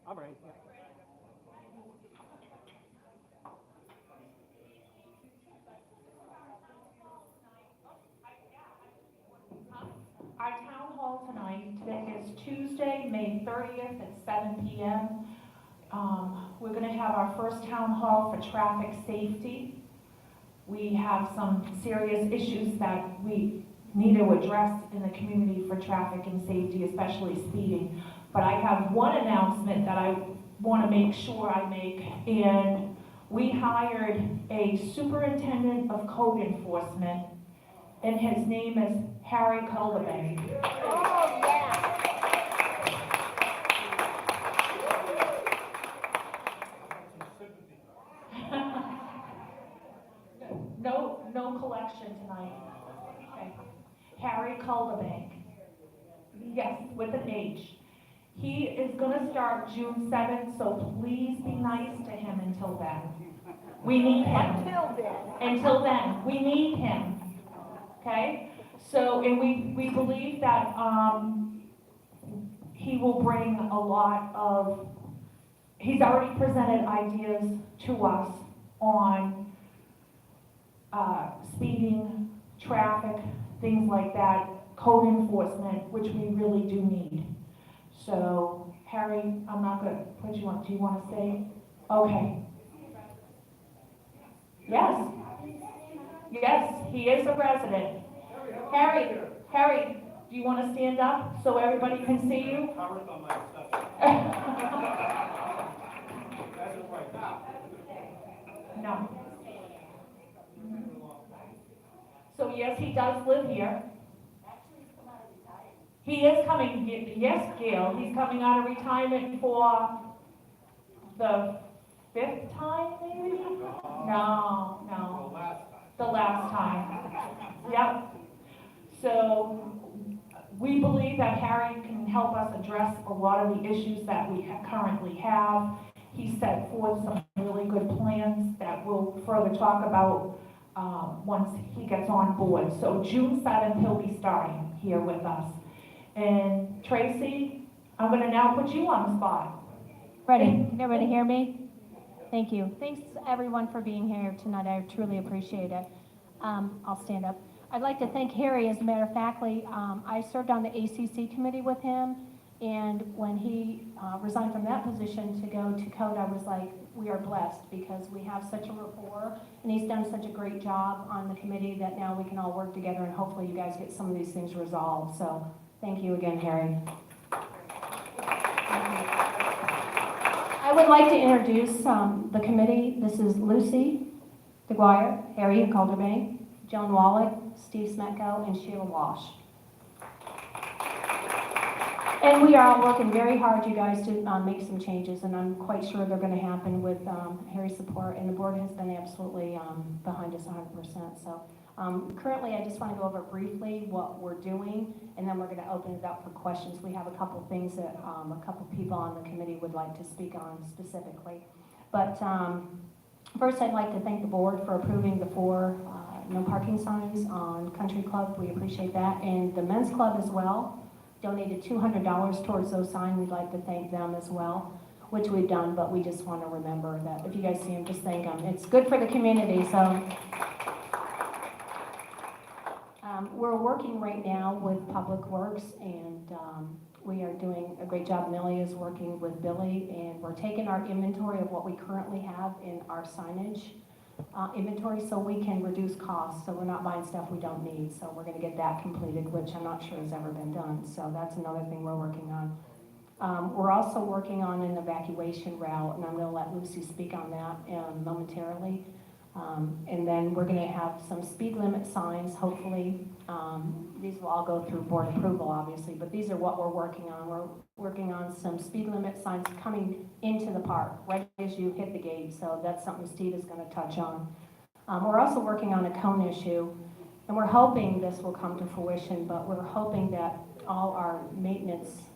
All right. Our town hall tonight, today is Tuesday, May 30th at 7 p.m. We're going to have our first town hall for traffic safety. We have some serious issues that we need to address in the community for traffic and safety, especially speeding. But I have one announcement that I want to make sure I make, and we hired a superintendent of code enforcement, and his name is Harry Culverbank. Oh, yeah. No collection tonight. Okay. Harry Culverbank. Yes, with an H. He is going to start June 7th, so please be nice to him until then. We need him. Until then, we need him. Okay? So, and we believe that he will bring a lot of, he's already presented ideas to us on speeding, traffic, things like that, code enforcement, which we really do need. So, Harry, I'm not going to put you on. Do you want to say? Okay. Yes. Yes, he is a resident. Harry, do you want to stand up so everybody can see you? No. So yes, he does live here. He is coming, yes, Gail, he's coming out of retirement for the 5th time, maybe? No. The last time. Yep. So we believe that Harry can help us address a lot of the issues that we currently have. He set forth some really good plans that we'll further talk about once he gets on board. So June 7th, he'll be starting here with us. And Tracy, I'm going to now put you on the spot. Ready? Can everybody hear me? Thank you. Thanks everyone for being here tonight. I truly appreciate it. I'll stand up. I'd like to thank Harry. As a matter of fact, I served on the ACC committee with him, and when he resigned from that position to go to code, I was like, we are blessed because we have such a rapport, and he's done such a great job on the committee that now we can all work together, and hopefully you guys get some of these things resolved. So thank you again, Harry. I would like to introduce the committee. This is Lucy DeGuire, Harry Calderbank, Joan Wallach, Steve Smetko, and Sheila Walsh. And we are all working very hard, you guys, to make some changes, and I'm quite sure they're going to happen with Harry's support, and the board has been absolutely behind us 100%. So currently, I just want to go over briefly what we're doing, and then we're going to open it up for questions. We have a couple things that a couple people on the committee would like to speak on specifically. But first, I'd like to thank the board for approving the 4 no parking signs on Country Club. We appreciate that, and the men's club as well donated $200 towards those signs. We'd like to thank them as well, which we've done, but we just want to remember that if you guys see them, just thank them. It's good for the community. So we're working right now with Public Works, and we are doing a great job. Millie is working with Billy, and we're taking our inventory of what we currently have in our signage inventory so we can reduce costs, so we're not buying stuff we don't need. So we're going to get that completed, which I'm not sure has ever been done. So that's another thing we're working on. We're also working on an evacuation route, and I'm going to let Lucy speak on that momentarily. And then we're going to have some speed limit signs, hopefully, These will all go through board approval, obviously, but these are what we're working on. We're working on some speed limit signs coming into the park, right as you hit the gate, so that's something Steve is gonna touch on. We're also working on a cone issue, and we're hoping this will come to fruition, but we're hoping that all our maintenance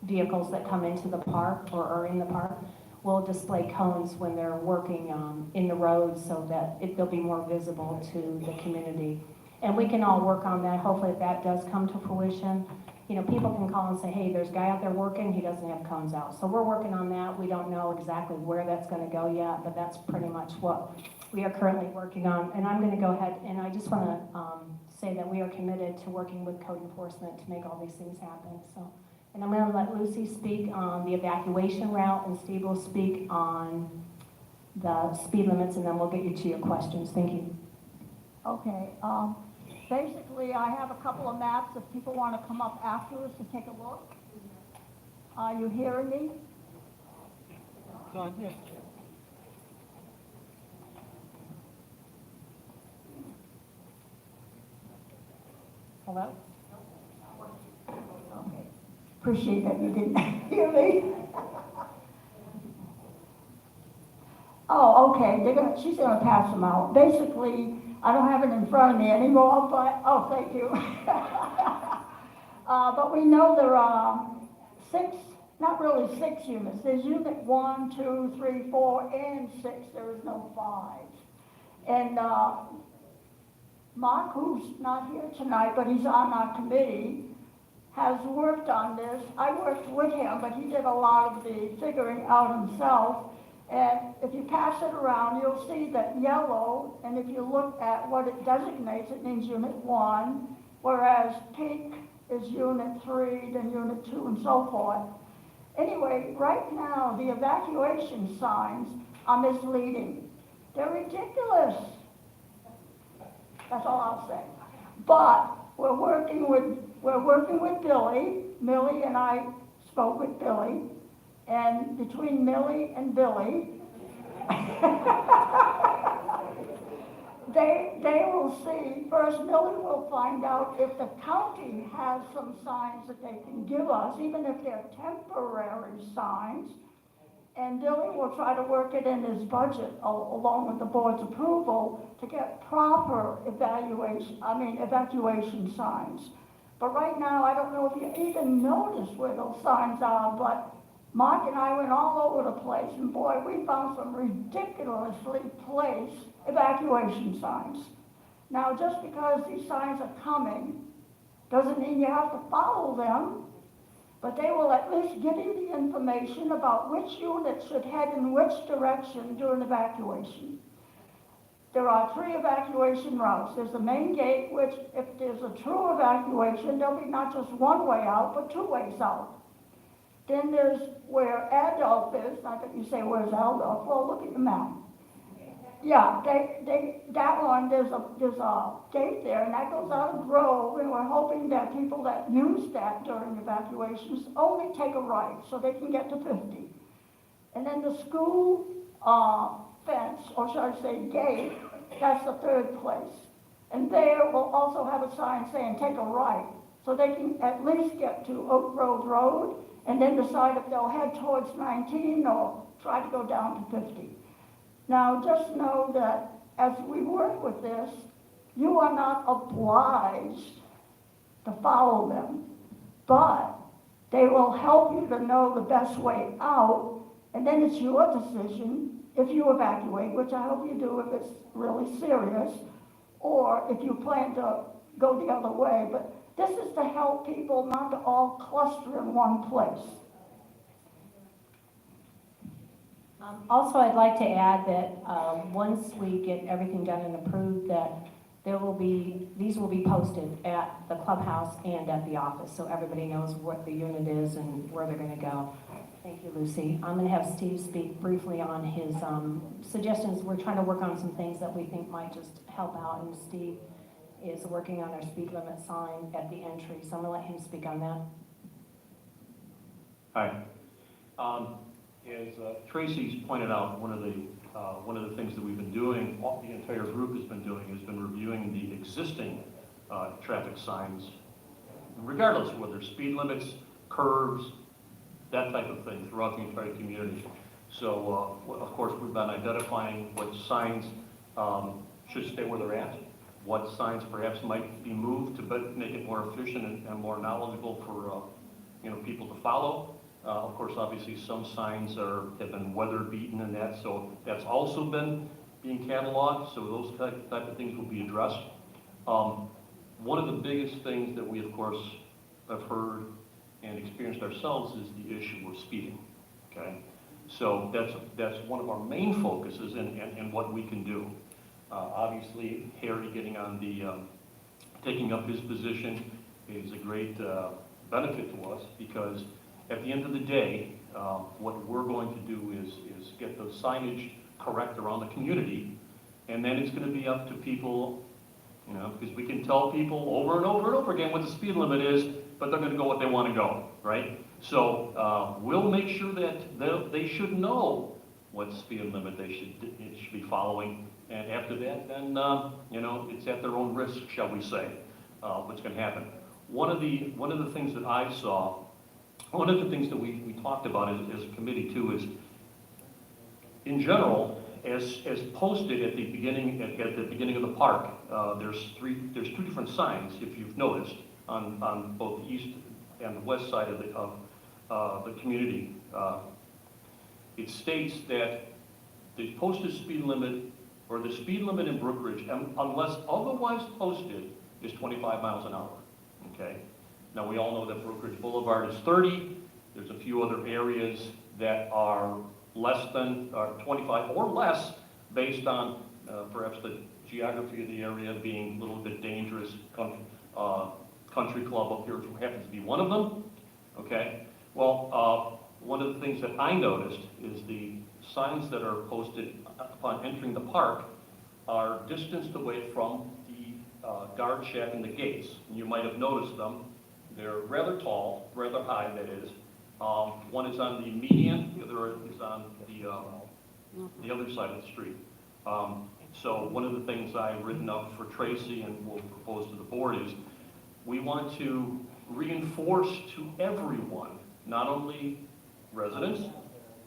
vehicles that come into the park or are in the park will display cones when they're working in the roads so that they'll be more visible to the community. And we can all work on that. Hopefully that does come to fruition. You know, people can call and say, hey, there's a guy out there working, he doesn't have cones out. So we're working on that. We don't know exactly where that's gonna go yet, but that's pretty much what we are currently working on. And I'm gonna go ahead and I just wanna say that we are committed to working with code enforcement to make all these things happen, so. And I'm gonna let Lucy speak on the evacuation route, and Steve will speak on the speed limits, and then we'll get you to your questions. Thank you. Okay, basically, I have a couple of maps if people want to come up afterwards to take a look. Are you hearing me? Yeah. Hello? Okay. Appreciate that you didn't hear me. Oh, okay, she's gonna pass them out. Basically, I don't have it in front of me anymore, but, oh, thank you. But we know there are 6, not really 6 units. There's unit 1, 2, 3, 4, and 6. There is no 5. And Mark, who's not here tonight, but he's on our committee, has worked on this. I worked with him, but he did a lot of the figuring out himself. And if you pass it around, you'll see that yellow, and if you look at what it designates, it means unit 1, whereas pink is unit 3, then unit 2, and so forth. Anyway, right now, the evacuation signs are misleading. They're ridiculous. That's all I'll say. But we're working with Billy. Millie and I spoke with Billy. And between Millie and Billy, they will see, first Millie will find out if the county has some signs that they can give us, even if they're temporary signs. And Billy will try to work it in his budget along with the board's approval to get proper evacuation signs. But right now, I don't know if you even noticed where those signs are, but Mark and I went all over the place, and boy, we found some ridiculously placed evacuation signs. Now, just because these signs are coming doesn't mean you have to follow them, but they will at least give you the information about which unit should head in which direction during evacuation. There are 3 evacuation routes. There's the main gate, which if there's a true evacuation, there'll be not just one way out, but 2 ways out. Then there's where Adolf is, not that you say, where's Adolf? Well, look at the map. Yeah, that one, there's a gate there, and that goes out of Grove, and we're hoping that people that use that during evacuations only take a right, so they can get to 50. And then the school fence, or should I say gate, that's the 3rd place. And there we'll also have a sign saying take a right, so they can at least get to Oak Grove Road, and then decide if they'll head towards 19 or try to go down to 50. Now, just know that as we work with this, you are not obliged to follow them, but they will help you to know the best way out, and then it's your decision if you evacuate, which I hope you do if it's really serious, or if you plan to go the other way. But this is to help people not to all cluster in one place. Also, I'd like to add that once we get everything done and approved, that these will be posted at the clubhouse and at the office, so everybody knows what the unit is and where they're going to go. Thank you, Lucy. I'm going to have Steve speak briefly on his suggestions. We're trying to work on some things that we think might just help out, and Steve is working on our speed limit sign at the entry, so I'm going to let him speak on that. Hi. As Tracy's pointed out, one of the one of the things that we've been doing, the entire group has been reviewing the existing traffic signs, regardless of whether speed limits, curves, that type of thing throughout the entire community. So, of course, we've been identifying what signs should stay where they're at, what signs perhaps might be moved to make it more efficient and more knowledgeable for people to follow. Of course, obviously, some signs have been weather beaten and that, so that's also been being cataloged. So those type of things will be addressed. One of the biggest things that we, of course, have heard and experienced ourselves is the issue of speeding. Okay, so that's one of our main focuses and what we can do. Obviously, Harry getting on taking up his position is a great benefit to us, because at the end of the day, what we're going to do is get the signage correct around the community, and then it's going to be up to people, because we can tell people over and over and over again what the speed limit is, but they're going to go what they want to go, right? So we'll make sure that they should know what speed limit they should be following, and after that, then it's at their own risk, shall we say, what's going to happen. One of the things that I saw, one of the things that we talked about as a committee too, is in general, as posted at the beginning of the park, there's two different signs, if you've noticed, on both the east and the west side of the community. It states that the posted speed limit, or the speed limit in Brookridge, unless otherwise posted, is 25 miles an hour. Okay. Now, we all know that Brookridge Boulevard is 30. There's a few other areas that are less than 25 or less, based on perhaps the geography of the area being a little bit dangerous. Country Club up here happens to be one of them. Okay. Well, one of the things that I noticed is the signs that are posted upon entering the park are distanced away from the guard shack and the gates. You might have noticed them. They're rather tall, rather high, that is. One is on the median, the other is on the other side of the street. So one of the things I've written up for Tracy and will propose to the board is we want to reinforce to everyone, not only residents,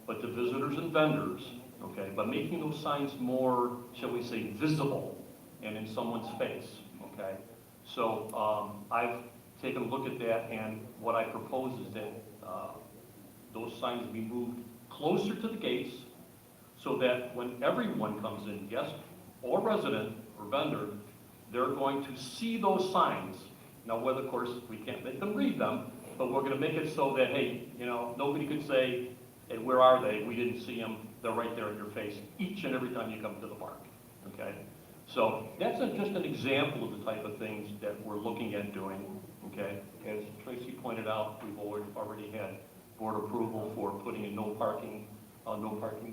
but to visitors and vendors, okay, by making those signs more, shall we say, visible and in someone's face, okay? So I've taken a look at that, and what I propose is that those signs be moved closer to the gates, so that when everyone comes in, guest or resident or vendor, they're going to see those signs. Now, whether, of course, we can't make them read them, but we're going to make it so that, hey, nobody could say, hey, where are they? We didn't see them. They're right there in your face each and every time you come to the park, okay? So that's just an example of the type of things that we're looking at doing, okay? As Tracy pointed out, we've already had board approval for putting in no parking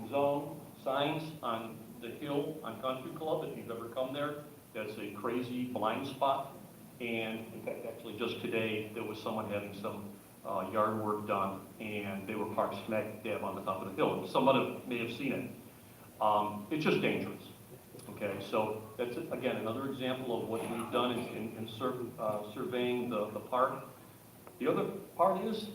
zone signs on the hill on Country Club. If you've ever come there, that's a crazy blind spot. And in fact, actually just today, there was someone having some yard work done, and they were parked smack dab on the top of the hill. Someone may have seen it. It's just dangerous. Okay, so that's, again, another example of what we've done in surveying the park. The other part is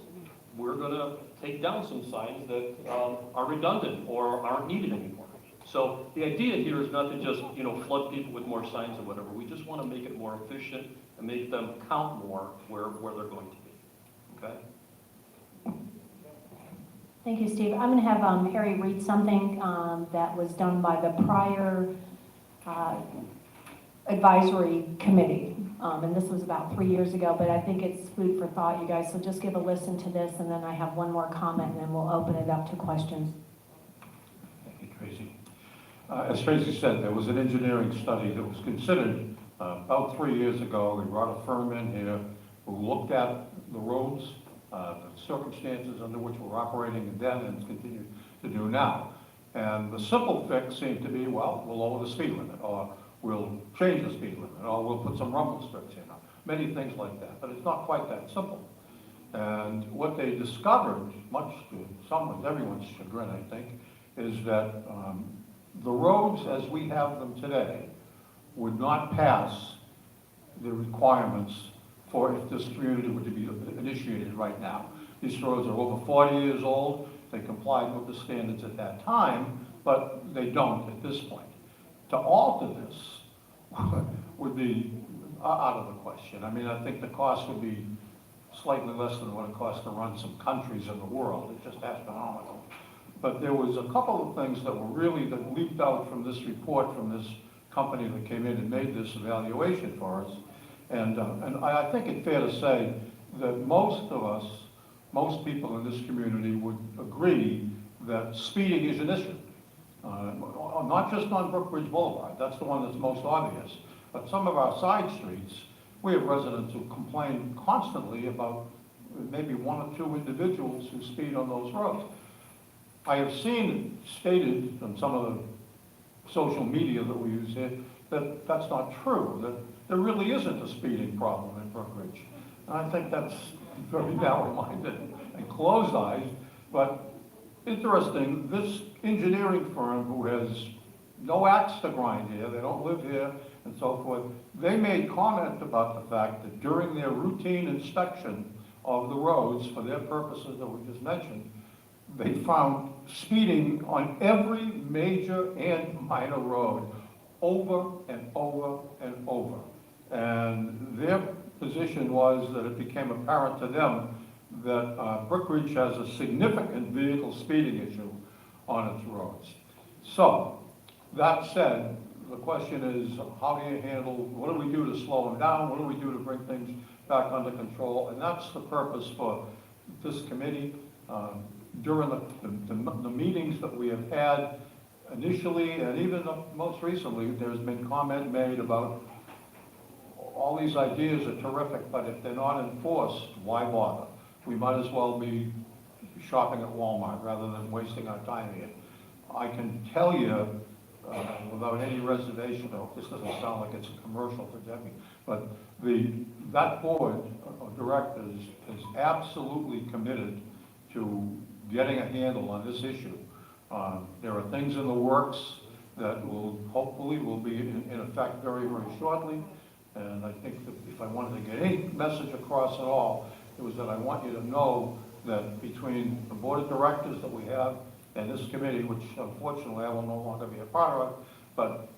we're going to take down some signs that are redundant or aren't needed anymore. So the idea here is not to just flood people with more signs or whatever. We just want to make it more efficient and make them count more where they're going to be. Okay. Thank you, Steve. I'm going to have Harry read something that was done by the prior advisory committee. And this was about 3 years ago, but I think it's food for thought, you guys. So just give a listen to this, and then I have one more comment, and then we'll open it up to questions. Thank you, Tracy. As Tracy said, there was an engineering study that was considered about 3 years ago. We brought a firm in here who looked at the roads, the circumstances under which we're operating then and continue to do now. And the simple fix seemed to be, well, we'll lower the speed limit, or we'll change the speed limit, or we'll put some rumble strips in, many things like that. But it's not quite that simple. And what they discovered, much to everyone's chagrin, I think, is that the roads as we have them today would not pass the requirements for if this community were to be initiated right now. These roads are over 40 years old. They complied with the standards at that time, but they don't at this point. To alter this would be out of the question. I mean, I think the cost would be slightly less than what it costs to run some countries in the world. It's just astronomical. But there was a couple of things that were really, that leaped out from this report from this company that came in and made this evaluation for us. And I think it's fair to say that most of us, most people in this community would agree that speeding is an issue. Not just on Brookridge Boulevard, that's the one that's most obvious, but some of our side streets, we have residents who complain constantly about maybe one or two individuals who speed on those roads. I have seen stated on some of the social media that we use here that that's not true, that there really isn't a speeding problem in Brookridge. And I think that's very narrow-minded and closed-eyed, but interesting, this engineering firm who has no axe to grind here, they don't live here and so forth, they made comment about the fact that during their routine inspection of the roads for their purposes that we just mentioned, they found speeding on every major and minor road over and over and over. And their position was that it became apparent to them that Brookridge has a significant vehicle speeding issue on its roads. So, that said, the question is, how do you handle, what do we do to slow them down? What do we do to bring things back under control? And that's the purpose for this committee. During the meetings that we have had initially, and even most recently, there's been comment made about all these ideas are terrific, but if they're not enforced, why bother? We might as well be shopping at Walmart rather than wasting our time here. I can tell you, without any reservation, though, this doesn't sound like it's a commercial for Debbie, but that board of directors is absolutely committed to getting a handle on this issue. There are things in the works that will hopefully be in effect very, very shortly. And I think that if I wanted to get any message across at all, it was that I want you to know that between the board of directors that we have and this committee, which unfortunately I will no longer be a part of, but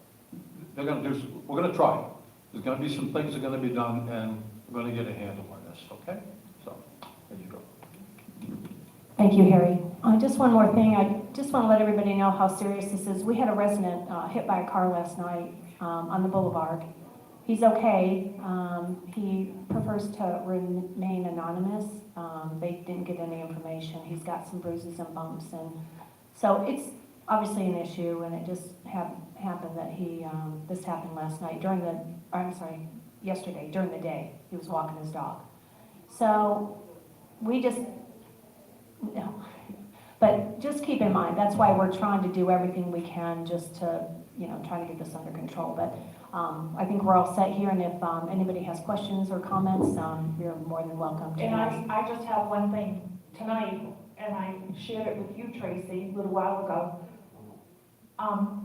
we're going to try. There's going to be some things that are going to be done, and we're going to get a handle on this, okay? So, there you go. Thank you, Harry. Just one more thing. I just want to let everybody know how serious this is. We had a resident hit by a car last night on the boulevard. He's okay. He prefers to remain anonymous. They didn't get any information. He's got some bruises and bumps, and so it's obviously an issue. And it just happened that this happened last night yesterday during the day. He was walking his dog. So we just no. But just keep in mind, that's why we're trying to do everything we can just to, try to get this under control. But I think we're all set here, and if anybody has questions or comments, you're more than welcome to. And I just have one thing tonight, and I shared it with you, Tracy, a little while ago.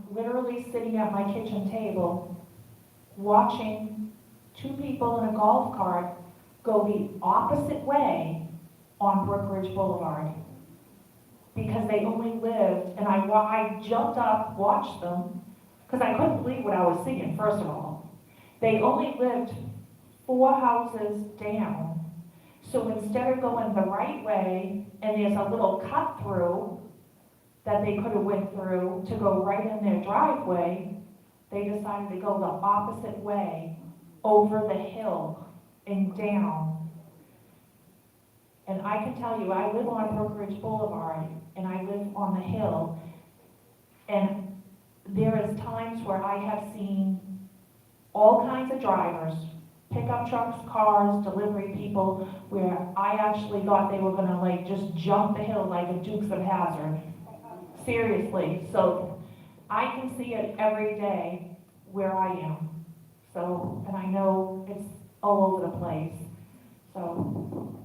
Literally sitting at my kitchen table, watching two people in a golf cart go the opposite way on Brookridge Boulevard. Because they only lived, and I jumped up, watched them, because I couldn't believe what I was seeing, first of all. They only lived 4 houses down. So instead of going the right way, and there's a little cut through that they could have went through to go right in their driveway, they decided to go the opposite way, over the hill and down. And I can tell you, I live on Brookridge Boulevard, and I live on the hill, and there is times where I have seen all kinds of drivers, pickup trucks, cars, delivery people, where I actually thought they were gonna just jump the hill like a Dukes of Hazzard. Seriously. So I can see it every day where I am. So, and I know it's all over the place. So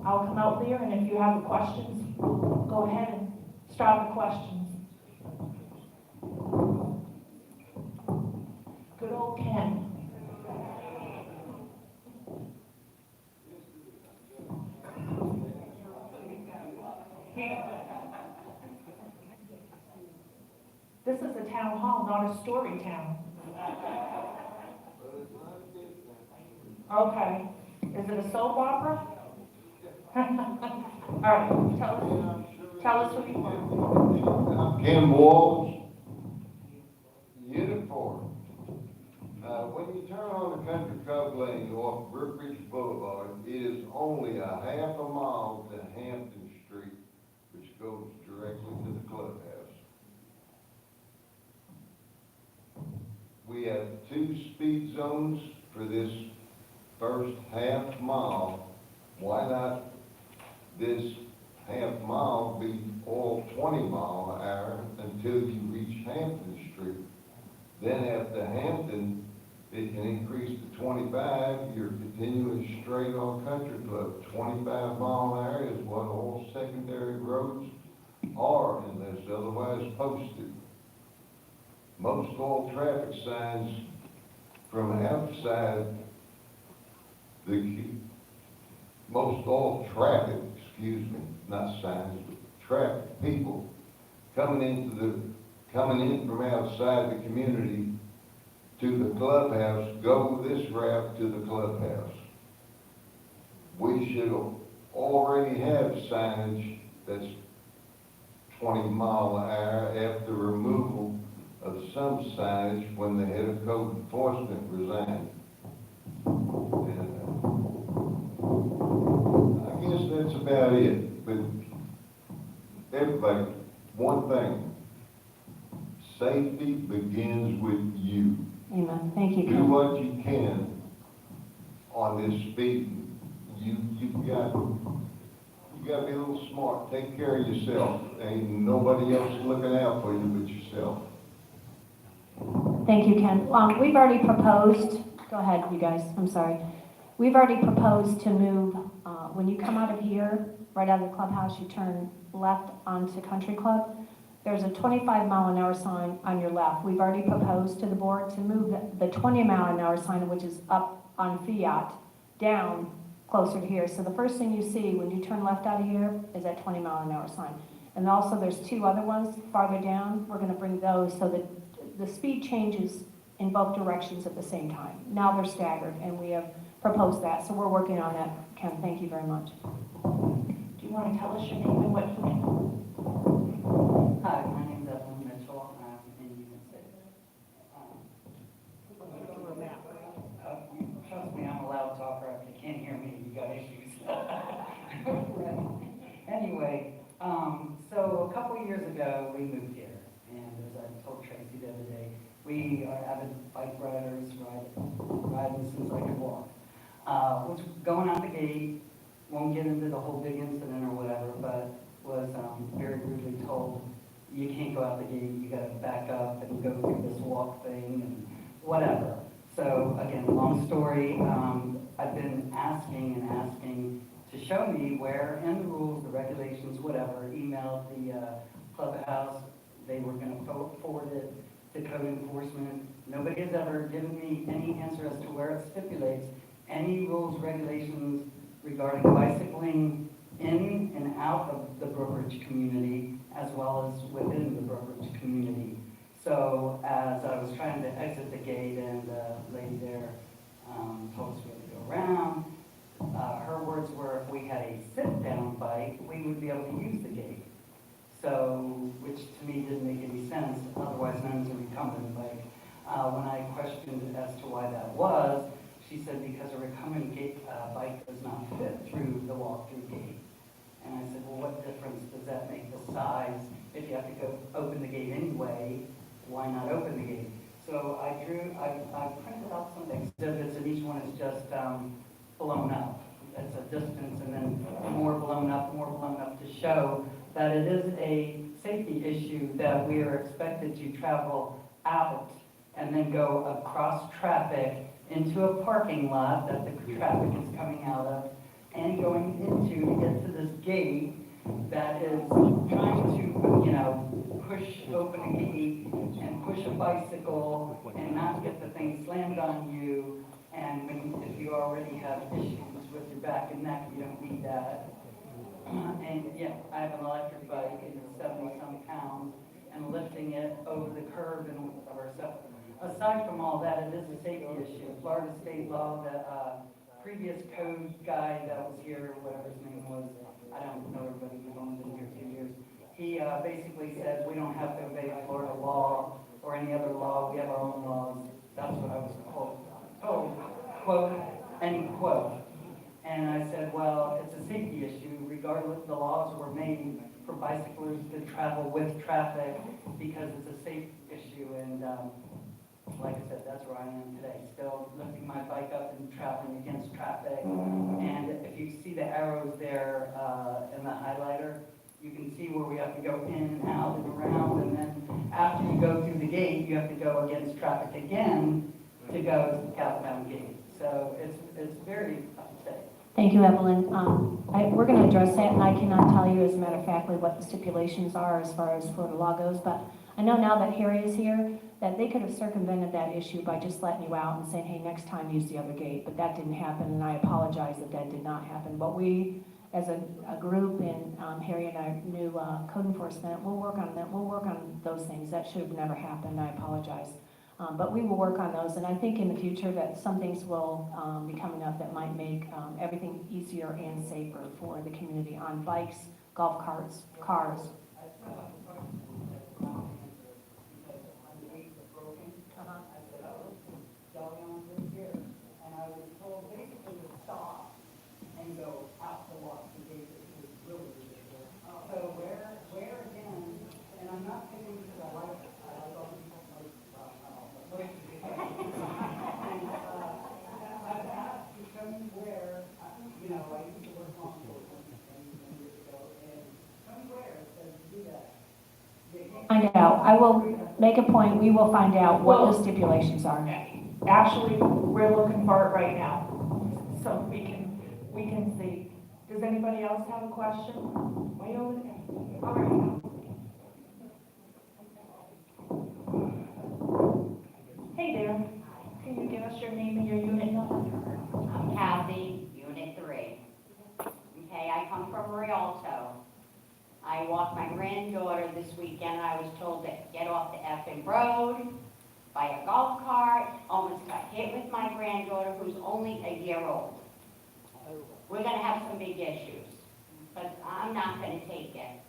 I'll come out there, and if you have questions, go ahead and start the questions. Ken. This is a town hall, not a story town. Okay. Is it a soap opera? All right, tell us who you are. I'm Ken Walls, Unit 4. When you turn on the Country Club Lane off Brookridge Boulevard, it is only a half a mile to Hampton Street, which goes directly to the clubhouse. We have 2 speed zones for this first half mile. Why not this half mile be all 20 mile an hour until you reach Hampton Street? Then after Hampton, it can increase to 25. You're continuing straight on Country Club. 25 mile an hour is what all secondary roads are unless otherwise posted. Most all traffic signs from outside most all traffic, not signs, but traffic, people coming in from outside the community to the clubhouse, go this route to the clubhouse. We should already have signage that's 20 mile an hour after removal of some signage when the head of code enforcement resigned. And I guess that's about it. But everybody, one thing, safety begins with you. Amen. Thank you, Do Ken. what you can on this speed. You got to be a little smart. Take care of yourself. Ain't nobody else looking out for you but yourself. Thank you, Ken. We've already proposed, go ahead, you guys, I'm sorry. We've already proposed to move, when you come out of here, right out of the clubhouse, you turn left onto Country Club. There's a 25 mile an hour sign on your left. We've already proposed to the board to move the 20 mile an hour sign, which is up on Fiat, down closer to here. So the first thing you see when you turn left out of here is that 20 mile an hour sign. And also there's 2 other ones farther down. We're going to bring those so that the speed changes in both directions at the same time. Now they're staggered, and we have proposed that. So we're working on that, Ken. Thank you very much. Do you want to tell us your name and what you do? Hi, my name is Evelyn Mitchell, and I'm in Unit 6. Trust me, I'm a loud talker. If you can't hear me, you got issues. Right. Anyway, so a couple years ago, we moved here. And as I told Tracy the other day, we are avid bike riders, riding since I could walk. Was going out the gate, won't get into the whole big incident or whatever, but was very rudely told, you can't go out the gate, you gotta back up and go through this walk thing and whatever. So again, long story, I've been asking to show me where in the rules, the regulations, whatever, emailed the clubhouse. They were going to forward it to code enforcement. Nobody has ever given me any answer as to where it stipulates any rules, regulations regarding bicycling in and out of the Brookridge community, as well as within the Brookridge community. So as I was trying to exit the gate, and the lady there told us we had to go around, her words were, if we had a sit-down bike, we would be able to use the gate. So, which to me didn't make any sense, otherwise known as a recumbent bike. When I questioned as to why that was, she said because a recumbent bike does not fit through the walk-through gate. And I said, well, what difference does that make the size? If you have to go open the gate anyway, why not open the gate? So I printed out some exhibits, and each one is just blown up. It's a distance, and then more blown up to show that it is a safety issue that we are expected to travel out and then go across traffic into a parking lot that the traffic is coming out of and going into to get to this gate that is trying to, push open a gate and push a bicycle and not get the thing slammed on you. And if you already have issues with your back and neck, you don't need that. And yeah, I have an electric bike, and it's 70-some pounds, and lifting it over the curb and or so. Aside from all that, it is a safety issue. Florida state law, the previous code guy that was here, whatever his name was, I don't know everybody, we've only been here 2 years. He basically said we don't have to obey Florida law or any other law. We have our own laws. That's what I was told, quote, end quote. And I said, well, it's a safety issue. Regardless, the laws were made for bicyclers to travel with traffic because it's a safe issue. And like I said, that's where I am today, still lifting my bike up and traveling against traffic. And if you see the arrows there in the highlighter, you can see where we have to go in and out and around. And then after you go through the gate, you have to go against traffic again to go to the southbound gate. So it's very unsafe. Thank you, Evelyn. We're going to address that, and I cannot tell you, as a matter of fact, what the stipulations are as far as Florida law goes, but I know now that Harry is here, that they could have circumvented that issue by just letting you out and saying, hey, next time use the other gate, but that didn't happen, and I apologize that that did not happen. But we, as a group, and Harry and our new code enforcement, we'll work on that. We'll work on those things. That should have never happened. I apologize. But we will work on those, and I think in the future that some things will be coming up that might make everything easier and safer for the community on bikes, golf carts, cars. Find out. I will make a point. We will find out what the stipulations are. Actually, we're looking for it right now, so we can see. Does anybody else have a question? Way over there. All right. Hey there. Can you give us your name and your unit number? I'm Kathy, Unit 3. Okay, I come from Rialto. I walked my granddaughter this weekend. I was told to get off the effing road by a golf cart. Almost got hit with my granddaughter, who's only a year old. We're going to have some big issues, but I'm not going to take it.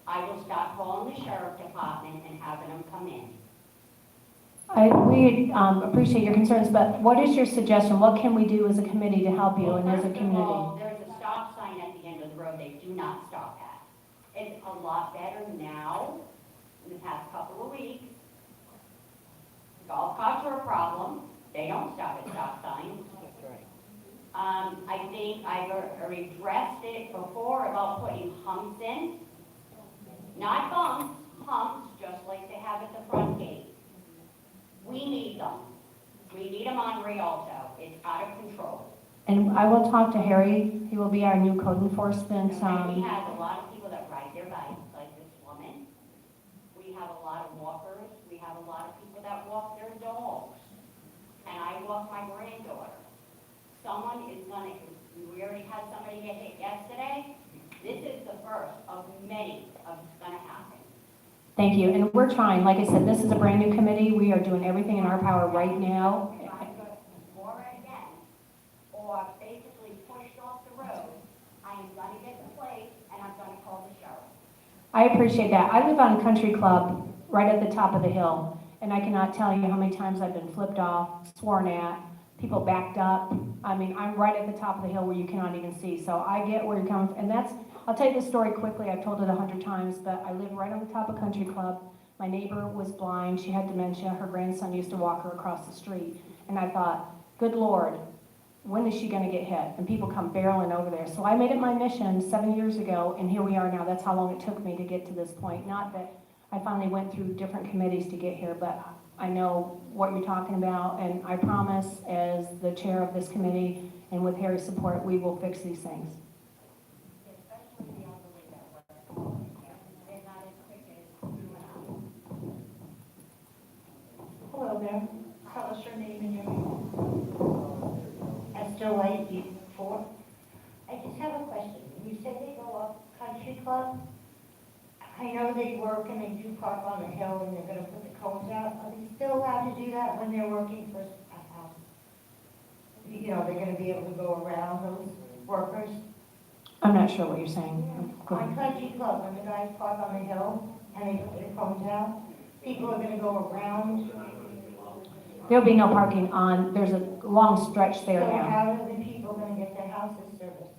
I will start calling the sheriff department and having them come in. We appreciate your concerns, but what is your suggestion? What can we do as a committee to help you and as a First of all, community? there's a stop sign at the end of the road they do not stop at. It's a lot better now, in the past couple of weeks. Golf carts are a problem. They don't stop at stop signs. I think I've addressed it before about putting humps in. Not bumps, humps, just like they have at the front gate. We need them. We need them on Rialto. It's out of control. And I will talk to Harry. He will be our new code enforcement. And we have a lot of people that ride their bikes, like this woman. We have a lot of walkers. We have a lot of people that walk their dogs. And I walk my granddaughter. Someone is going to, we already had somebody get hit yesterday. This is the first of many of going to happen. Thank you. And we're trying. Like I said, this is a brand new committee. We are doing everything in our power right now. If I got more again, or basically pushed off the road, I am going to get the plate and I'm going to call the sheriff. I appreciate that. I live on Country Club, right at the top of the hill, and I cannot tell you how many times I've been flipped off, sworn at, people backed up. I mean, I'm right at the top of the hill where you cannot even see. So I get where you're coming from. And that's, I'll tell you this story quickly. I've told it 100 times, but I live right on the top of Country Club. My neighbor was blind. She had dementia. Her grandson used to walk her across the street. And I thought, good Lord, when is she going to get hit? And people come barreling over there. So I made it my mission 7 years ago, and here we are now. That's how long it took me to get to this point. Not that I finally went through different committees to get here, but I know what you're talking about, and I promise, as the chair of this committee, and with Harry's support, we will fix these things. Especially the elderly that work. They're not as quick as you and I. there. Tell us your name and your. Esther White, before. I just have a question. You said they go up Country Club. I know they work and they do park on the hill and they're gonna put the cones out. Are they still allowed to do that when they're working for a house? You know, they're gonna be able to go around those workers? I'm not sure what you're saying. Go On ahead. Country Club, when the guys park on the hill and they put their cones out, people are gonna go around. There'll be no parking on, there's a long stretch So there now. how are the people gonna get their houses serviced?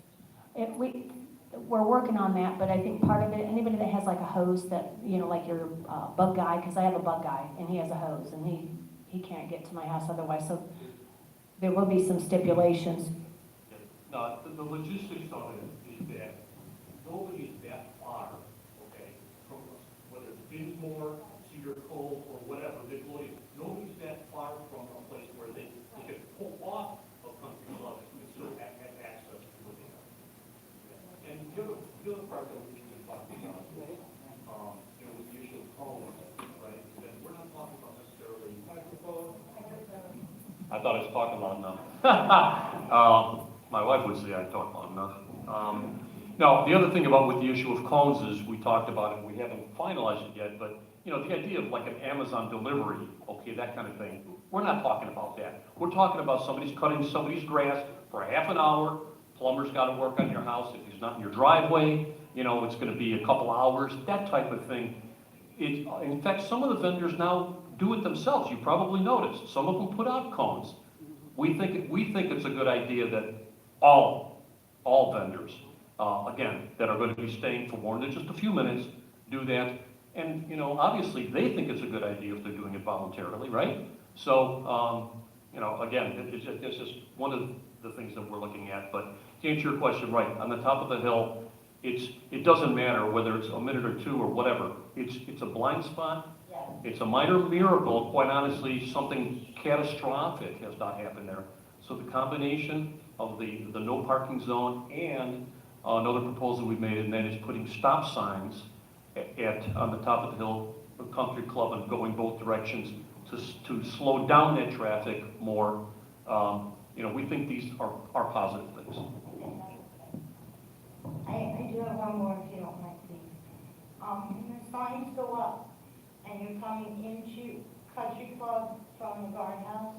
We're working on that, but I think part of it, anybody that has like a hose that, you know, like your bug guy, because I have a bug guy, and he has a hose, and he can't get to my house otherwise, so there will be some stipulations. Now, the logistics of it is that nobody's that far, okay, from whether it's Binsmore, Cedar Cove, or whatever, nobody's that far from a place where they can pull off of Country Club and still have access to it. And the other part that we can talk about, you know, with the issue of homes, right, is that we're not talking about necessarily microphone. I thought I was talking loud enough. My wife would say I talk loud enough. No, the other thing about with the issue of cones is we talked about it, we haven't finalized it yet, but, you know, the idea of like an Amazon delivery, okay, that kind of thing, we're not talking about that. We're talking about somebody's cutting somebody's grass for a half an hour, plumber's got to work on your house, if he's not in your driveway, you know, it's going to be a couple hours, that type of thing. In fact, some of the vendors now do it themselves. You probably noticed. Some of them put out cones. We think it's a good idea that all vendors, again, that are going to be staying for more than just a few minutes, do that. And, you know, obviously, they think it's a good idea if they're doing it voluntarily, right? So, you know, again, it's just one of the things that we're looking at. But to answer your question, right, on the top of the hill, it doesn't matter whether it's a minute or two or whatever. It's a blind spot. Yes. It's a minor miracle, quite honestly, something catastrophic has not happened there. So the combination of the no parking zone and another proposal we made, and that is putting stop signs on the top of the hill, the country club, and going both directions to slow down that traffic more. You know, we think these are positive things. I do have one more, if you don't mind, please. When the signs go up and you're coming into Country Club from the guardhouse,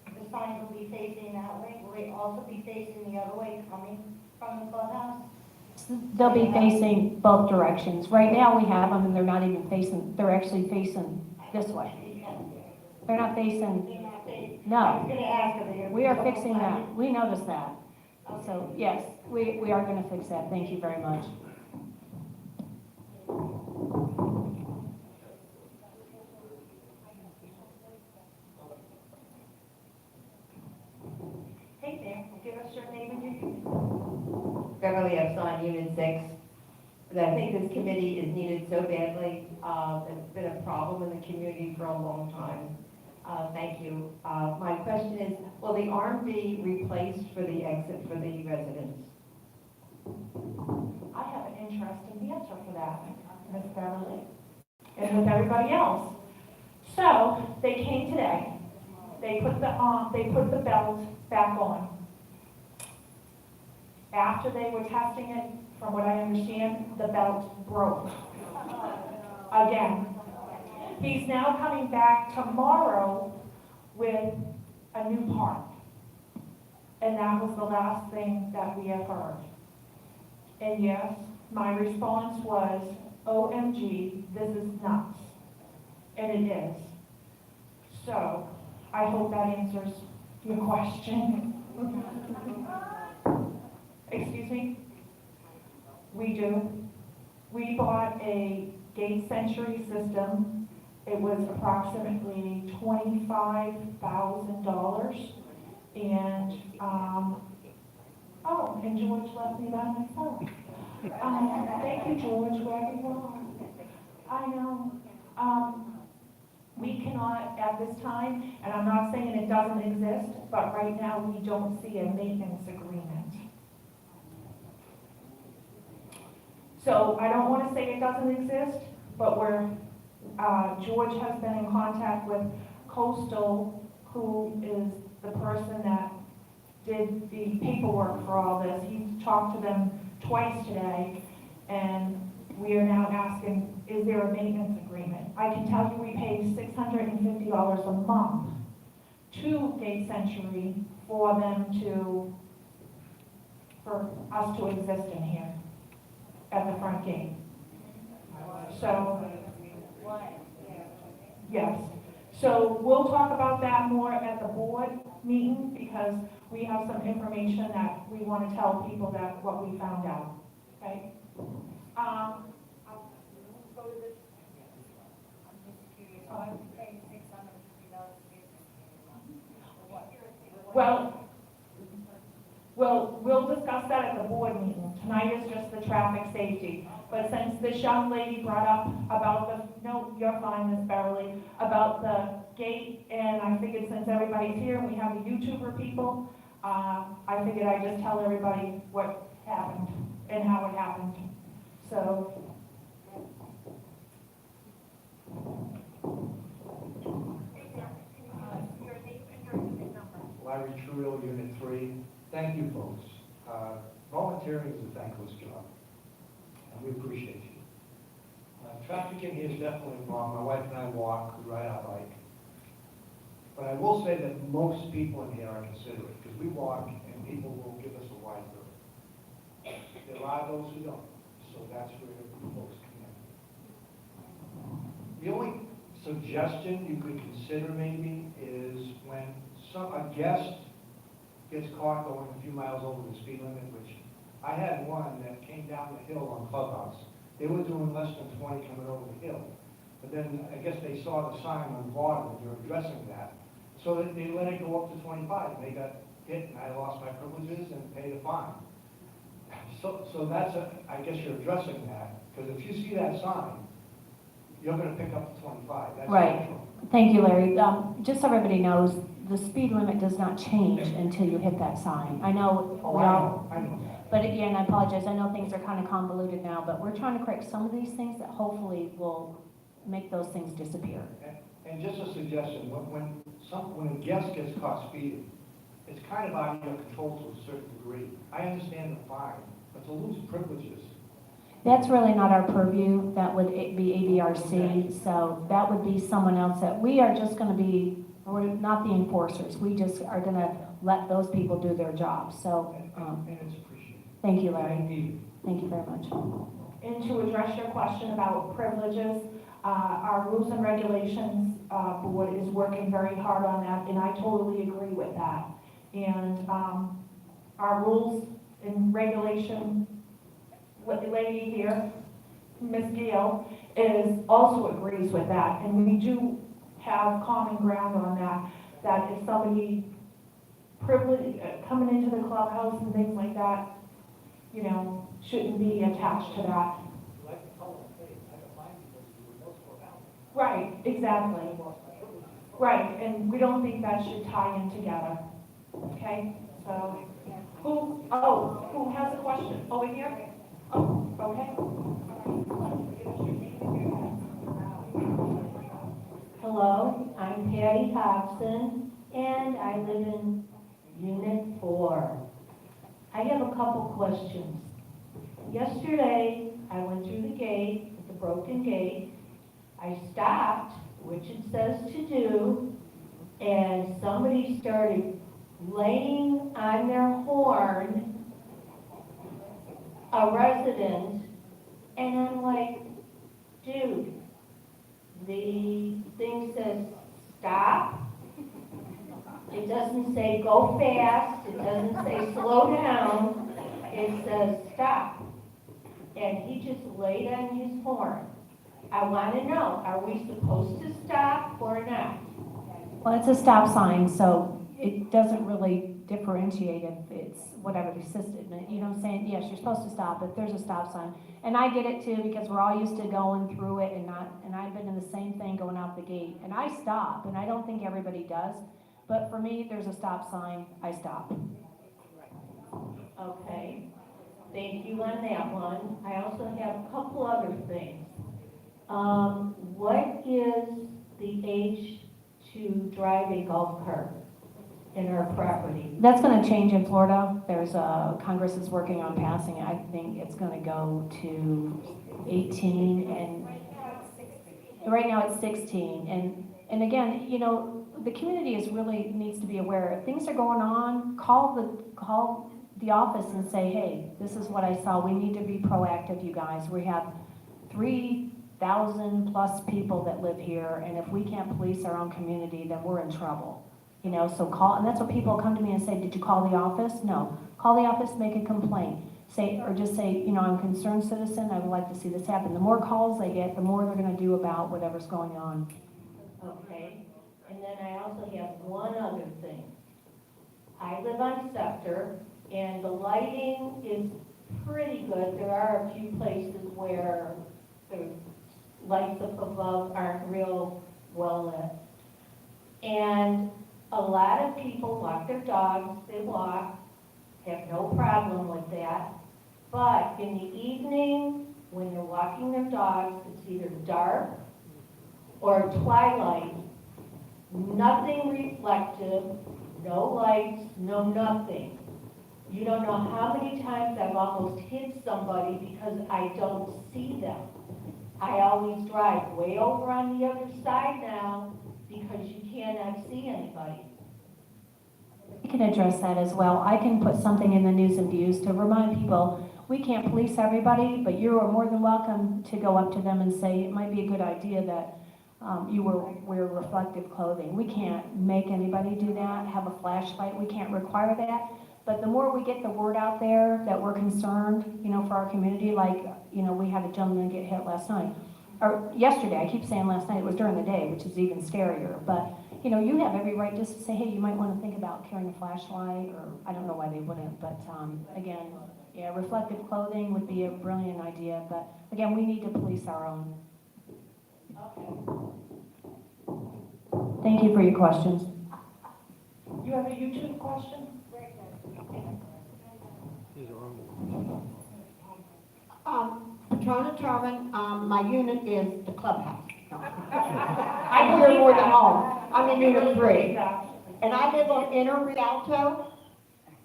the signs will be facing that way. Will they also be facing the other way, coming from the clubhouse? They'll be facing both directions. Right now, we have them, and they're not even facing, they're actually facing this way. They're not facing, They're not facing. I was no. gonna ask, are they gonna We be are both fixing sides? that. We noticed that. So, yes, we are going to fix that. Thank you very much. Hey there, give us your name and your unit. Beverly Epson, Unit 6. And I think this committee is needed so badly. It's been a problem in the community for a long time. Thank you. My question is, will the arm be replaced for the exit for the residents? I have an interesting answer for that, Ms. Beverly, and with everybody else. So, they came today, they put the belt back on. After they were testing it, from what I understand, the belt broke. Again. He's now coming back tomorrow with a new part. And that was the last thing that we have heard. And yes, my response was, OMG, this is nuts. And it is. So, I hope that answers your question. Excuse me? We do. We bought a gate century system. It was approximately $25,000. And, and George left me by myself. Thank you, George, wherever you are. I know. We cannot, at this time, and I'm not saying it doesn't exist, but right now we don't see a maintenance agreement. So I don't want to say it doesn't exist, but George has been in contact with Coastal, who is the person that did the paperwork for all this. He's talked to them twice today, and we are now asking, is there a maintenance agreement? I can tell you we pay $650 a month to Gate Century for us to exist in here at the front gate. So, yes. So we'll talk about that more at the board meeting, because we have some information that we want to tell people that what we found out, okay? I'll go to this. I'm just curious, why are we paying $650? Well, we'll discuss that at the board meeting. Tonight is just the traffic safety. But since this young lady brought up about no, you're fine, Miss Beverly, about the gate, and I figured since everybody's here and we have the YouTuber people, I figured I'd just tell everybody what happened and how it happened. So. Larry Trudeau, Unit 3. Thank you, folks. Volunteering is a thankless job, and we appreciate you. Traffic in here is definitely wrong. My wife and I walk, we ride our bike. But I will say that most people in here are considerate, because we walk and people will give us a wide berth. There are those who don't, so that's where you folks come in. The only suggestion you could consider maybe is when a guest gets caught going a few miles over the speed limit, which I had one that came down the hill on Clubhouse. They were doing less than 20 coming over the hill. But then I guess they saw the sign on the bottom and they were addressing that. So they let it go up to 25. And they got hit and I lost my privileges and paid a fine. So that's, I guess you're addressing that. Because if you see that sign, you're going to pick up the 25. That's Right. natural. Thank you, Larry. Just so everybody knows, the speed limit does not change until you hit that sign. I know, Oh, I know that. but again, I apologize, I know things are kind of convoluted now, but we're trying to correct some of these things that hopefully will make those things disappear. And just a suggestion, when a guest gets caught speeding, it's kind of out of your control to a certain degree. I understand the fine, but to lose privileges. That's really not our purview, that would be ADRC, so that would be someone else that, we are just gonna be, we're not the enforcers, we just are gonna let those people do their job, so, And it's appreciated. thank you, And Larry, needed. thank you very much. And to address your question about privileges, our rules and regulations board is working very hard on that, and I totally agree with that. And our rules and regulation lady here, Ms. Gale, also agrees with that, and we do have common ground on that, that if somebody coming into the clubhouse and things like that, you know, shouldn't be attached to that. Right, exactly. Right, and we don't think that should tie in together, okay? So, who has a question? Over here? Oh, okay. Hello, I'm Patty Hobson, and I live in Unit 4. I have a couple questions. Yesterday, I went through the gate, the broken gate. I stopped, which it says to do, and somebody started laying on their horn, a resident, and I'm like, dude, the thing says stop. It doesn't say go fast. It doesn't say slow down. It says stop. And he just laid on his horn. I want to know, are we supposed to stop or not? Well, it's a stop sign, so it doesn't really differentiate if it's whatever the system, you know what I'm saying? Yes, you're supposed to stop if there's a stop sign. And I get it too, because we're all used to going through it and I've been in the same thing going out the gate. And I stop, and I don't think everybody does, but for me, there's a stop sign, I stop. Okay, thank you on that one. I also have a couple other things. What is the age to drive a golf cart in our property? That's gonna change in Florida. There's Congress is working on passing it. I think it's gonna go to 18 and right now it's 16. And again, you know, the community is really needs to be aware. If things are going on, call the office and say, hey, this is what I saw. We need to be proactive, you guys. We have 3,000 plus people that live here, and if we can't police our own community, then we're in trouble. You know, so call, and that's what people come to me and say, did you call the office? No. Call the office, make a complaint. Say, or just say, you know, I'm a concerned citizen, I would like to see this happen. The more calls they get, the more they're gonna do about whatever's going on. Okay, and then I also have one other thing. I live on Scepter, and the lighting is pretty good. There are a few places where the lights up above aren't real well lit. And a lot of people walk their dogs, they walk, have no problem with that. But in the evening, when they're walking their dogs, it's either dark or twilight, nothing reflective, no lights, no nothing. You don't know how many times I've almost hit somebody because I don't see them. I always drive way over on the other side now because you cannot see anybody. We can address that as well. I can put something in the news and views to remind people, we can't police everybody, but you are more than welcome to go up to them and say, it might be a good idea that you wear reflective clothing. We can't make anybody do that, have a flashlight, we can't require that. But the more we get the word out there that we're concerned, you know, for our community, like, you know, we had a gentleman get hit last night, or yesterday, I keep saying last night, it was during the day, which is even scarier, but, you know, you have every right just to say, hey, you might want to think about carrying a flashlight, or I don't know why they wouldn't, but again, yeah, reflective clothing would be a brilliant idea, but again, we need to police our own. Thank you for your questions. You have a YouTube question? Patrona Terman, my unit is the clubhouse. I I'm here believe more than that. home. I'm in unit 3. That. And I live on Inner Rialto.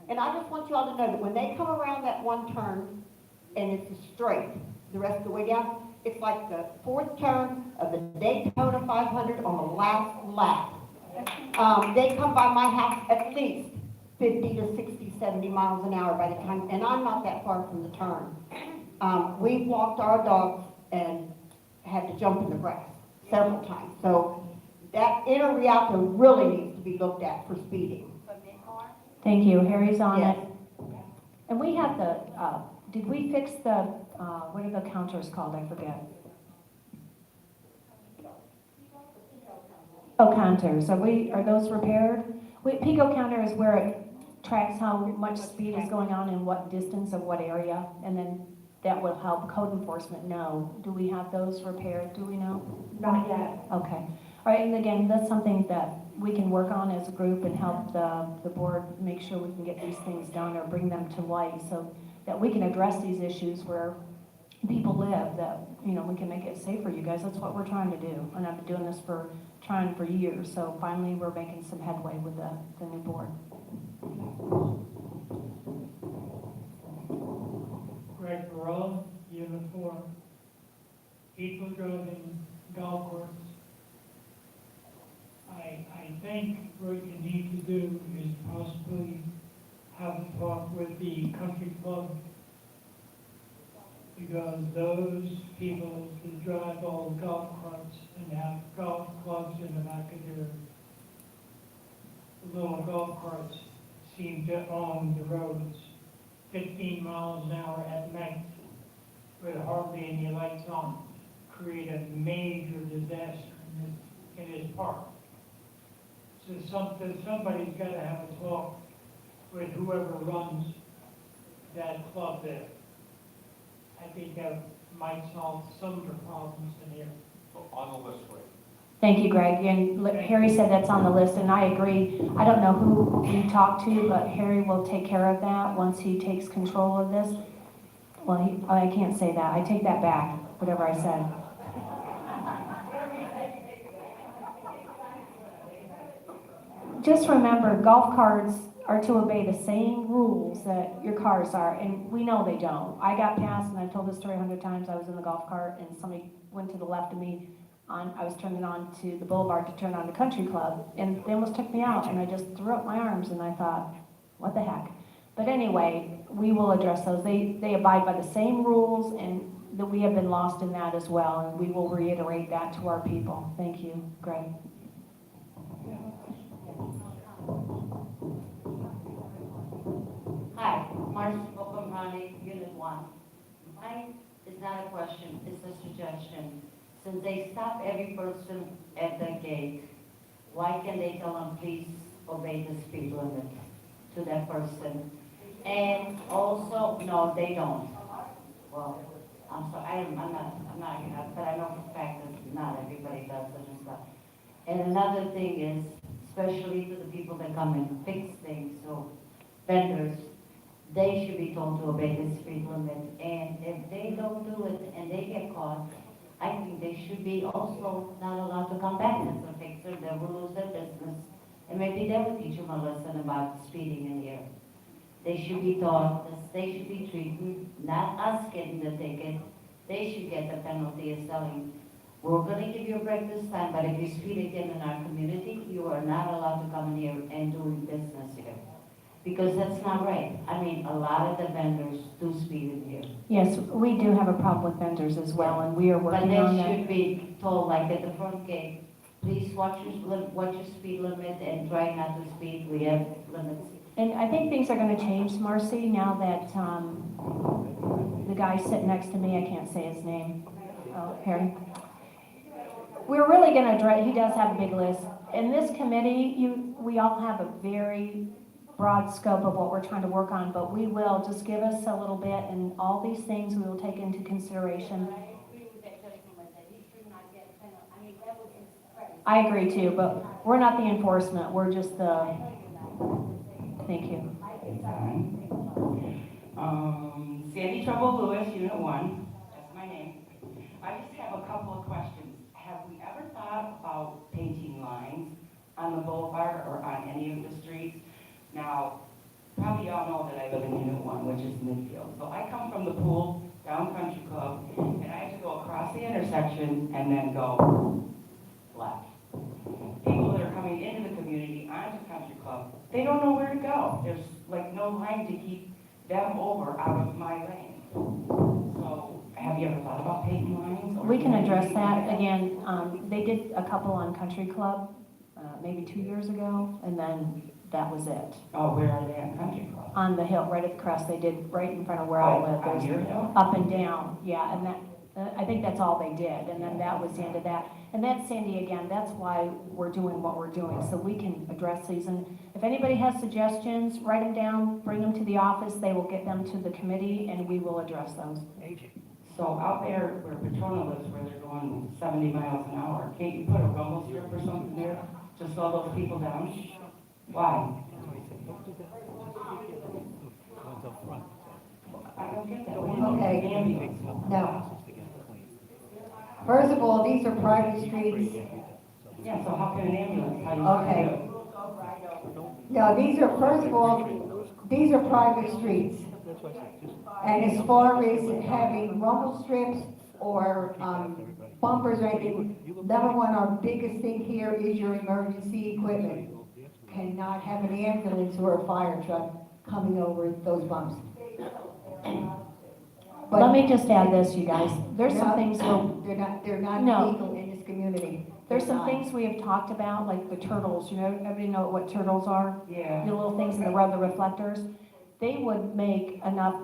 And I just want y'all to know that when they come around that one turn, and it's a straight, the rest of the way down, it's like the 4th turn of the Daytona 500 on the last lap. They come by my house at least 50 to 60, 70 miles an hour by the time, and I'm not that far from the turn. We've walked our dogs and had to jump in the grass several times. So that Inner Rialto really needs to be looked at for speeding. Thank you. Harry's on Yes. it. And we have the, did we fix the, what are the counters called? I forget. Oh, counters. Are those repaired? Pico counter is where it tracks how much speed is going on in what distance of what area, and then that will help code enforcement know. Do we have those repaired? Do we know? Not yet. Okay. All right, and again, that's something that we can work on as a group and help the board make sure we can get these things done or bring them to light so that we can address these issues where people live, that, you know, we can make it safer, you guys. That's what we're trying to do. And I've been doing this for years. So finally, we're making some headway with the new board. Greg Barella, uniform, people driving golf course. I think what you need to do is possibly have a talk with the country club, because those people who drive all the golf carts and have golf clubs in the back of their little golf carts seem to own the roads 15 miles an hour at night with hardly any lights on, create a major disaster in his park. So somebody's got to have a talk with whoever runs that club there. I think that might solve some of the problems in here. So on the list, right? Thank you, Greg. And Harry said that's on the list, and I agree. I don't know who you talked to, but Harry will take care of that once he takes control of this. Well, I can't say that. I take that back, whatever I said. just remember, golf carts are to obey the same rules that your cars are, and we know they don't. I got past, and I've told this story 100 times, I was in the golf cart, and somebody went to the left of me, I was turning on to the boulevard to turn on the country club, and they almost took me out, and I just threw up my arms, and I thought, what the heck? But anyway, we will address those. They abide by the same rules, and that we have been lost in that as well, and we will reiterate that to our people. Thank you, Greg. Hi, Marcia Bocamani, Unit 1. Mine is not a question, it's a suggestion. Since they stop every person at the gate, why can't they tell them, please obey the speed limit to that person? And also, no, they don't. Well, I'm sorry, I'm not, but I know for a fact that not everybody does it and stuff. And another thing is, especially to the people that come and fix things, so vendors, they should be told to obey the speed limit. And if they don't do it and they get caught, I think they should be also not allowed to come back as a fixer. They will lose their business. And maybe they will teach them a lesson about speeding in here. They should be taught, they should be treated, not us getting the ticket. They should get the penalty of selling. We're gonna give you a break this time, but if you speed again in our community, you are not allowed to come in here and do business here. Because that's not right. I mean, a lot of the vendors do speed in here. Yes, we do have a problem with vendors as well, and we are working on But that. they should be told, like at the front gate, please watch your speed limit and try not to speed. We have limits. And I think things are gonna change, Marcy, now that, the guy sitting next to me, I can't say his name, Harry. We're really gonna address, he does have a big list. In this committee, we all have a very broad scope of what we're trying to work on, but we will, just give us a little bit, and all these things we will take into consideration. I agree too, but we're not the enforcement, we're just the, thank you. Sandy Trouble Lewis, Unit 1, that's my name. I just have a couple of questions. Have we ever thought about painting lines on the boulevard or on any of the streets? Now, probably y'all know that I live in Unit 1, which is Midfield. So I come from the pool, down Country Club, and I have to go across the intersection and then go left. People that are coming into the community onto Country Club, they don't know where to go. There's like no line to keep them over out of my lane. So have you ever thought about painting lines? We can address that again. They did a couple on Country Club, maybe 2 years ago, and then that was it. Oh, where are they on Country Club? On the hill, right at the crest, they did right in front of where I live. On your There's hill? up and down, yeah, and that, I think that's all they did, and then that was the end of that. And that's, Sandy, again, that's why we're doing what we're doing, so we can address these. And if anybody has suggestions, write them down, bring them to the office, they will get them to the committee, and we will address those. So out there where Petrona lives, where they're going 70 miles an hour, can't you put a rumble strip or something there to slow those people down? Why? I don't get that. Okay. Ambulance. Now, first of all, these are private streets. Yeah, so how can an ambulance, how do you Okay. Now, these are, first of all, these are private streets. And as far as having rumble strips or bumpers or anything, number one, our biggest thing here is your emergency equipment. Cannot have an ambulance or a fire truck coming over those bumps. But Let me just add this, you guys, there's some things they're not No. legal in this community. there's some They're not. things we have talked about, like the turtles, you know, everybody know what turtles are? Yeah. The little things in the rubber reflectors. They would make enough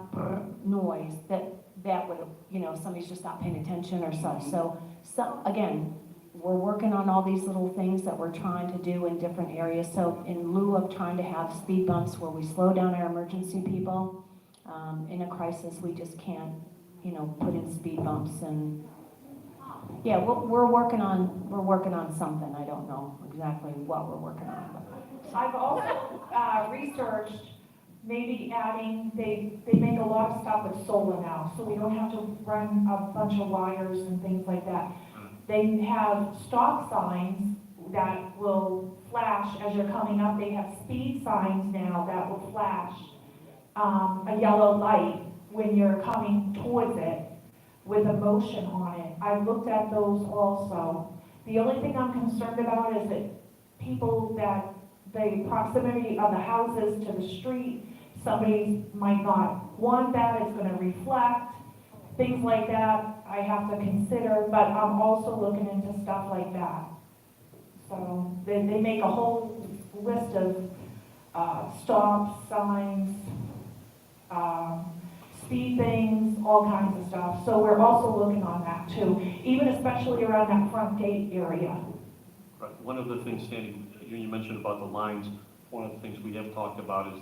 noise that would, you know, somebody's just not paying attention or such. So, again, we're working on all these little things that we're trying to do in different areas. So in lieu of trying to have speed bumps where we slow down our emergency people, in a crisis, we just can't, you know, put in speed bumps and, yeah, we're working on something. I don't know exactly what we're working on. I've also researched maybe adding, they make a lot of stuff with solar now, so we don't have to run a bunch of wires and things like that. They have stop signs that will flash as you're coming up. They have speed signs now that will flash a yellow light when you're coming towards it with a motion on it. I've looked at those also. The only thing I'm concerned about is that people that the proximity of the houses to the street, somebody might not want that, it's gonna reflect, things like that I have to consider, but I'm also looking into stuff like that. So they make a whole list of stop signs, speed things, all kinds of stuff. So we're also looking on that too, even especially around that front gate area. Right. One of the things, Sandy, you mentioned about the lines, one of the things we have talked about is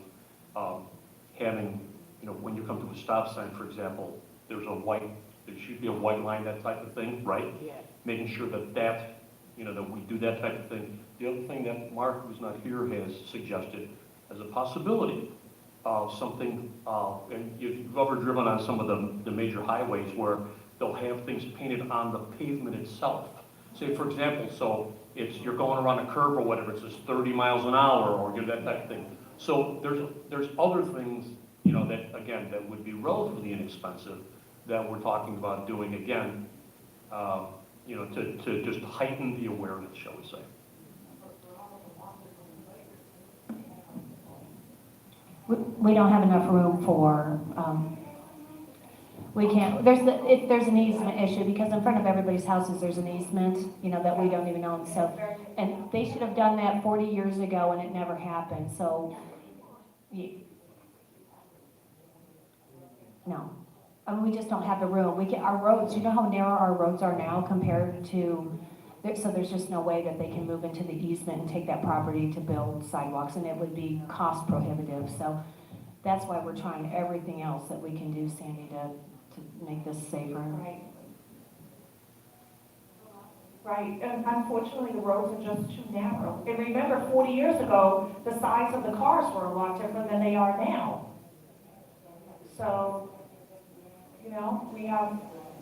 having, when you come to a stop sign, for example, there should be a white line, that type of thing, right? Yeah. Making sure that that we do that type of thing. The other thing that Mark, who's not here, has suggested as a possibility of something, and if you've ever driven on some of the major highways where they'll have things painted on the pavement itself. Say, for example, so you're going around a curve or whatever, it says 30 miles an hour or that type of thing. So there's other things, that, again, that would be relatively inexpensive that we're talking about doing, again, to just heighten the awareness, shall we say. We don't have enough room for, we can't, there's an easement issue, because in front of everybody's houses, there's an easement, that we don't even own, so, and they should have done that 40 years ago, and it never happened, so, no. I mean, we just don't have the room. Our roads, you know how narrow our roads are now compared to, so there's just no way that they can move into the easement and take that property to build sidewalks, and it would be cost prohibitive, so that's why we're trying everything else that we can do, Sandy, to make this safer. Right. Right, and unfortunately, the roads are just too narrow. And remember, 40 years ago, the size of the cars were a lot different than they are now. So, we have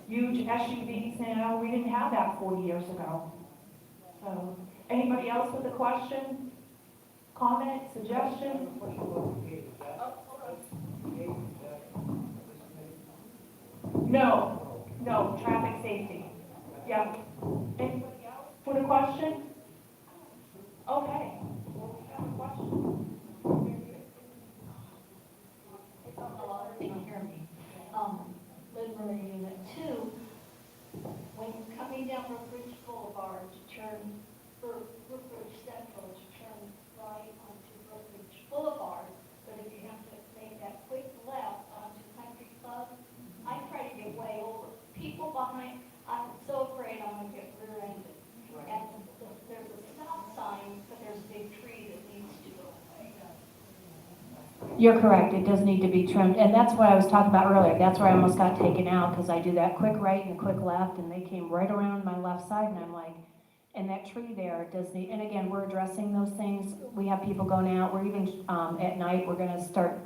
huge SUVs now. We didn't have that 40 years ago. So, anybody else with a question, comment, suggestion? No, traffic safety. Yeah. Anybody else with a question? Okay. Well, we have a question. Hello, can you hear me? Live Murray Unit 2, when you're coming down Brookridge Boulevard to turn, for Brookridge Central to turn right onto Brookridge Boulevard, but if you have to make that quick left onto Country Club, I try to get way over. People behind, I'm so afraid I'm going to get rear-ended. And there's a stop sign, but there's a big tree that needs to go away. You're correct, it does need to be trimmed, and that's what I was talking about earlier. That's where I almost got taken out, because I do that quick right and quick left, and they came right around my left side, and I'm like, and that tree there does need, and again, we're addressing those things. We have people going out, we're even, at night, we're gonna start,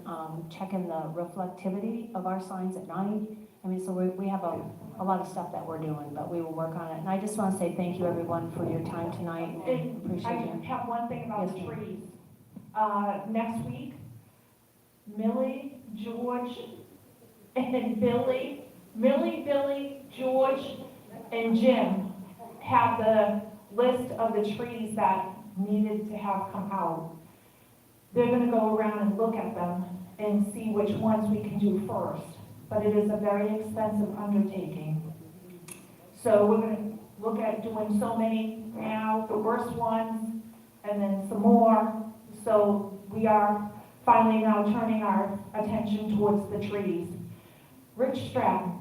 checking the reflectivity of our signs at night. I mean, so we have a lot of stuff that we're doing, but we will work on it. And I just wanna say thank you, everyone, for your time tonight, and appreciate I it. have one thing about Yes, the ma'am. trees. Next week, Millie, George, and Billy, George, and Jim have the list of the trees that needed to have come out. They're gonna go around and look at them and see which ones we can do first, but it is a very expensive undertaking. So we're gonna look at doing so many now, the worst ones, and then some more. So we are finally now turning our attention towards the trees. Rich Stratton.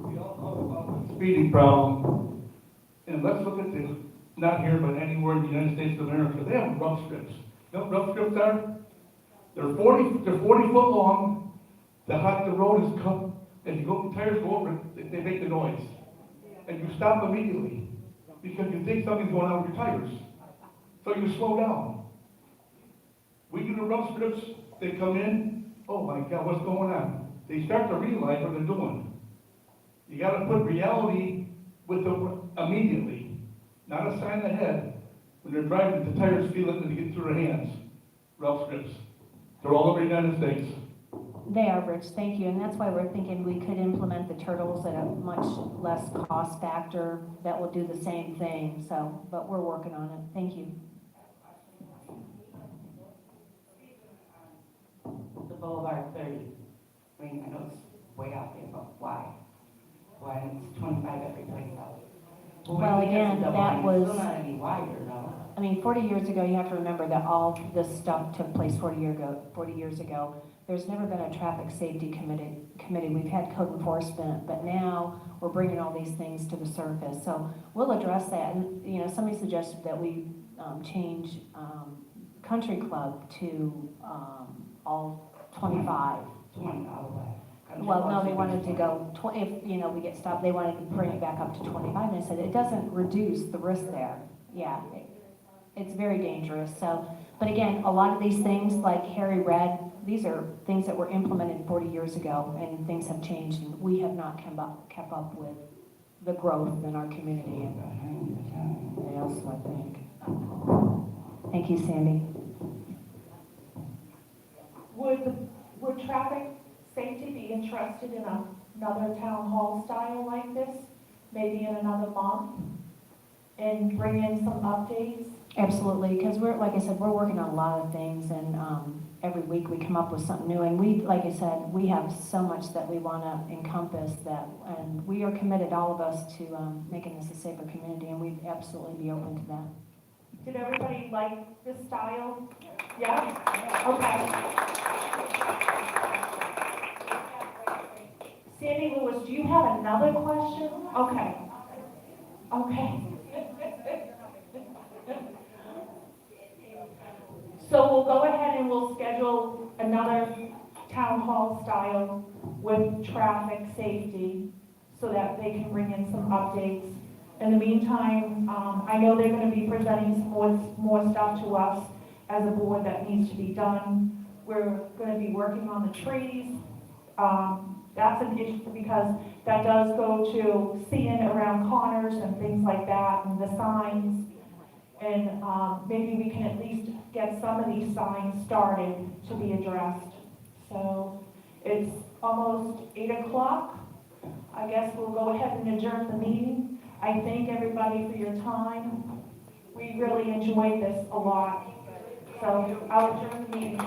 We all know about the speeding problem, and let's look at this, not here, but anywhere in the United States of America, they have rough strips. You know what rough strips are? They're 40 foot long, the road is cut, and you go, tires go over it, they make the noise. And you stop immediately, because you think something's going on with your tires. So you slow down. We do the rough strips, they come in, oh my God, what's going on? they start to realize what they're doing. You gotta put reality with them immediately, not a sign ahead. When they're driving, the tires feel it when they get through their hands. Rough strips. They're all over the United States. They are, Rich, thank you, and that's why we're thinking we could implement the turtles at a much less cost factor that will do the same thing, so, but we're working on it, thank you. The Boulevard 30. I mean, I know it's way out there, but why? Why it's 25 every place else? Well, again, that was, It's still not any wider, though. I mean, 40 years ago, you have to remember that all this stuff took place 40 years ago. There's never been a traffic safety committee. We've had code enforcement, but now we're bringing all these things to the surface. So we'll address that. And, you know, somebody suggested that we change Country Club to all 25. 20 all the way. Well, no, they wanted to go, if, you know, we get stopped, they wanted to bring it back up to 25. And I said, it doesn't reduce the risk there. Yeah, it's very dangerous. So, but again, a lot of these things like Harry read, these are things that were implemented 40 years ago, and things have changed, and we have not kept up with the growth in our community and everything else, I think. Thank you, Sandy. Would traffic safety be interested in another town hall style like this, maybe in another month, and bring in some updates? Absolutely, because we're, like I said, we're working on a lot of things, and every week we come up with something new, and we, like I said, we have so much that we want to encompass that, and we are committed, all of us, to making this a safer community, and we'd absolutely be open to that. Did everybody like this style? Yeah? Okay. Sandy Lewis, do you have another question? Okay. Okay. So we'll go ahead and we'll schedule another town hall style with traffic safety so that they can bring in some updates. In the meantime, I know they're going to be presenting some more stuff to us as a board that needs to be done. We're going to be working on the trees. That's an issue because that does go to seeing around corners and things like that, and the signs. And maybe we can at least get some of these signs started to be addressed. So it's almost 8 o'clock. I guess we'll go ahead and adjourn the meeting. I thank everybody for your time. We really enjoyed this a lot. So I'll adjourn the meeting.